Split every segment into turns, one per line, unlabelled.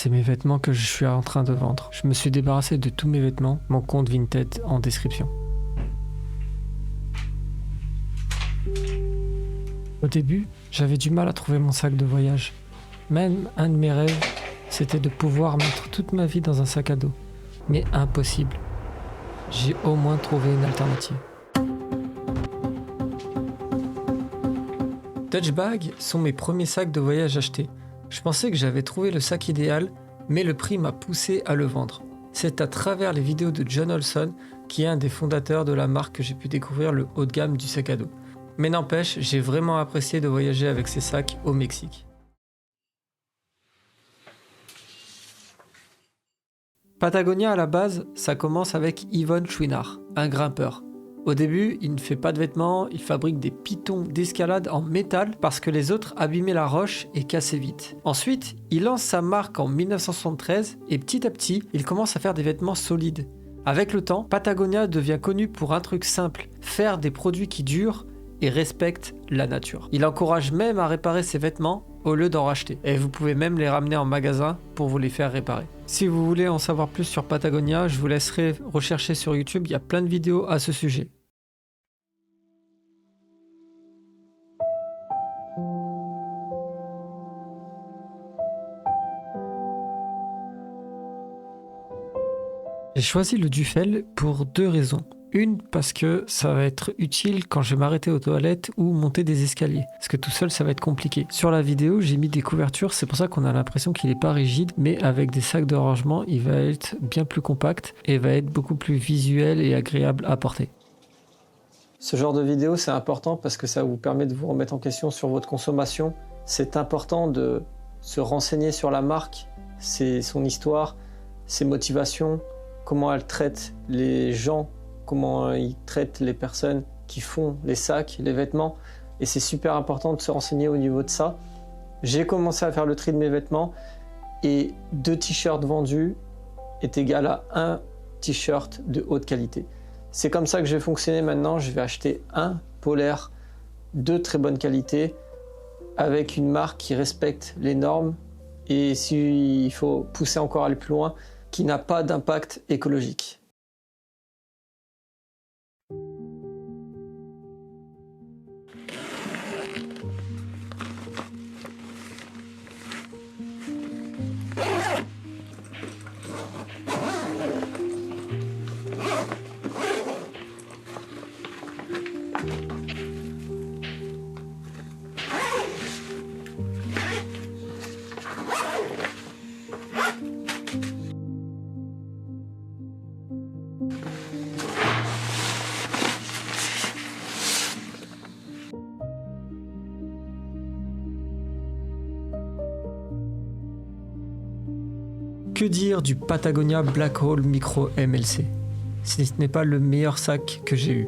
c'est mes vêtements que je suis en train de vendre. Je me suis débarrassé de tous mes vêtements, mon compte Vinted en description. Au début, j'avais du mal à trouver mon sac de voyage. Même un de mes rêves, c'était de pouvoir mettre toute ma vie dans un sac à dos. Mais impossible. J'ai au moins trouvé une alternative. Dutch Bag sont mes premiers sacs de voyage achetés. Je pensais que j'avais trouvé le sac idéal, mais le prix m'a poussé à le vendre. C'est à travers les vidéos de John Olson, qui est un des fondateurs de la marque, que j'ai pu découvrir le haut de gamme du sac à dos. Mais n'empêche, j'ai vraiment apprécié de voyager avec ces sacs au Mexique. Patagonia à la base, ça commence avec Yvon Chouinard, un grimpeur. Au début, il ne fait pas de vêtements, il fabrique des pitons d'escalade en métal parce que les autres abîmaient la roche et cassaient vite. Ensuite, il lance sa marque en 1973 et petit à petit, il commence à faire des vêtements solides. Avec le temps, Patagonia devient connu pour un truc simple, faire des produits qui durent et respectent la nature. Il encourage même à réparer ses vêtements au lieu d'en racheter. Et vous pouvez même les ramener en magasin pour vous les faire réparer. Si vous voulez en savoir plus sur Patagonia, je vous laisserai rechercher sur YouTube, il y a plein de vidéos à ce sujet. J'ai choisi le Duffel pour deux raisons. Une, parce que ça va être utile quand je vais m'arrêter aux toilettes ou monter des escaliers. Parce que tout seul, ça va être compliqué. Sur la vidéo, j'ai mis des couvertures, c'est pour ça qu'on a l'impression qu'il n'est pas rigide, mais avec des sacs de rangement, il va être bien plus compact et va être beaucoup plus visuel et agréable à porter. Ce genre de vidéo, c'est important parce que ça vous permet de vous remettre en question sur votre consommation. C'est important de se renseigner sur la marque, son histoire, ses motivations, comment elle traite les gens, comment ils traitent les personnes qui font les sacs, les vêtements. Et c'est super important de se renseigner au niveau de ça. J'ai commencé à faire le tri de mes vêtements et 2 t-shirts vendus est égal à 1 t-shirt de haute qualité. C'est comme ça que je vais fonctionner maintenant. Je vais acheter un polaire de très bonne qualité avec une marque qui respecte les normes et s'il faut pousser encore aller plus loin, qui n'a pas d'impact écologique. Que dire du Patagonia Black Hole Micro MLC? Ce n'est pas le meilleur sac que j'ai eu.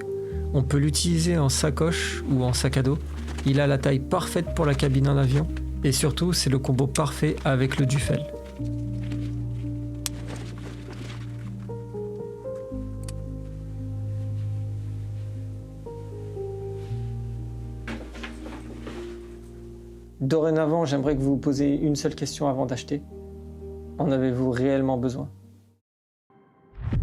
On peut l'utiliser en sacoche ou en sac à dos. Il a la taille parfaite pour la cabine en avion. Et surtout, c'est le combo parfait avec le Duffel. Dorénavant, j'aimerais que vous vous posiez une seule question avant d'acheter. En avez-vous réellement besoin?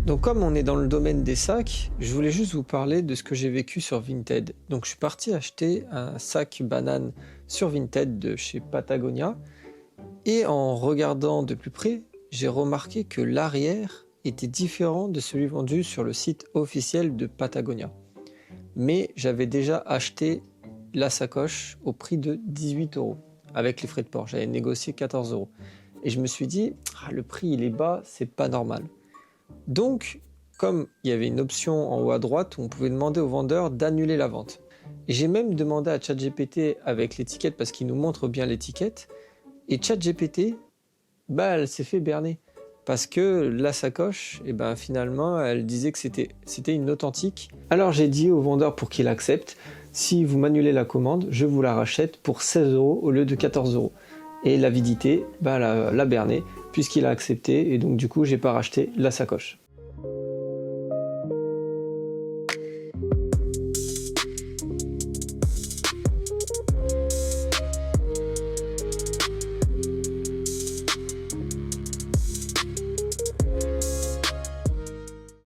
Donc comme on est dans le domaine des sacs, je voulais juste vous parler de ce que j'ai vécu sur Vinted. Donc je suis parti acheter un sac banane sur Vinted de chez Patagonia et en regardant de plus près, j'ai remarqué que l'arrière était différent de celui vendu sur le site officiel de Patagonia. Mais j'avais déjà acheté la sacoche au prix de 18 € avec les frais de port. J'avais négocié 14 €. Et je me suis dit, le prix il est bas, c'est pas normal. Donc, comme il y avait une option en haut à droite où on pouvait demander au vendeur d'annuler la vente. Et j'ai même demandé à ChatGPT avec l'étiquette parce qu'il nous montre bien l'étiquette. Et ChatGPT, elle s'est fait berner. Parce que la sacoche, finalement, elle disait que c'était une authentique. Alors j'ai dit au vendeur pour qu'il accepte, si vous m'annulez la commande, je vous la rachète pour 16 € au lieu de 14 €. Et l'avidité l'a berné puisqu'il a accepté et donc du coup j'ai pas racheté la sacoche.